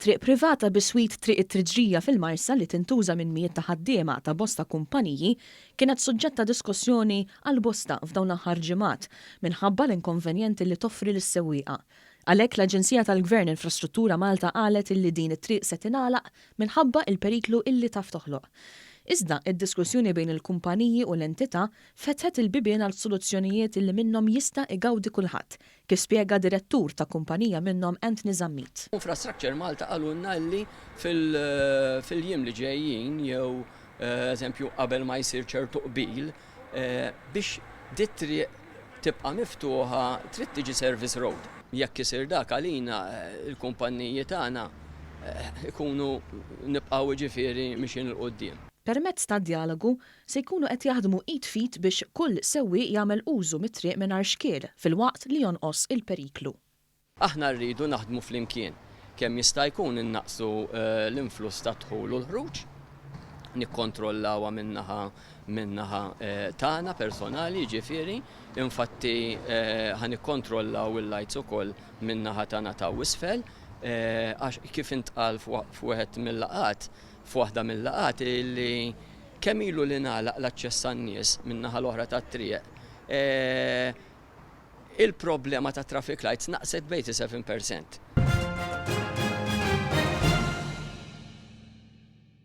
Triq privata biswit triq it-triġrija fil-Marsa li tintuża minn mijiet ta' ħaddiema ta' bosta kumpaniji kienet suġġetta diskussjoni għal bosta f'dawn l-aħħar ġimgħat minħabba l-inkonvenjenti li toffri lis-sewwieqa. Għalhekk l-Aġenzija tal-Gvern Infrastruttura Malta qalet illi din it-triq se tingħalaq minħabba il-periklu illi taf toħloq. Iżda id-diskussjoni bejn il-kumpaniji u l-entità fetħet il-bibien għal soluzzjonijiet illi minnhom jista' igawdi kulħadd, kif spjega direttur ta' kumpanija minnhom Anthony Zammit. Infrastructure Malta qalulna li fil-jiem li ġejjin jew eżempju qabel ma jsir ċertu qbil biex dit-triq tibqa' miftuħa trid tiġi service road. Jekk isir dak għalina il-kumpanniji tagħna ikunu nibqgħu ġifieri mixin il-qudiem. Permezz ta' dialogu se jkunu qed jaħdmu id fit biex kull sewwieq jagħmel użu mit-triq mingħajr xkiel filwaqt li jonqos il-periklu. Aħna rridu naħdmu flimkien kemm jista' jkun innaqsu l-influss ta' dħul u l-ħruġ, nikkontrollawha minnaħa tagħna personali ġifieri, infatti ħanikkontrollaw il-lights ukoll minnaħa tagħna ta' wisfel għax kif intqal f'waħed mill-laqat f'waħda mill-laqat li kemm ilu li nagħlaq l-aċċess għan-nies min-naħa l-oħra tat-triq. Il-problema ta' traffic lights naqset b'87%.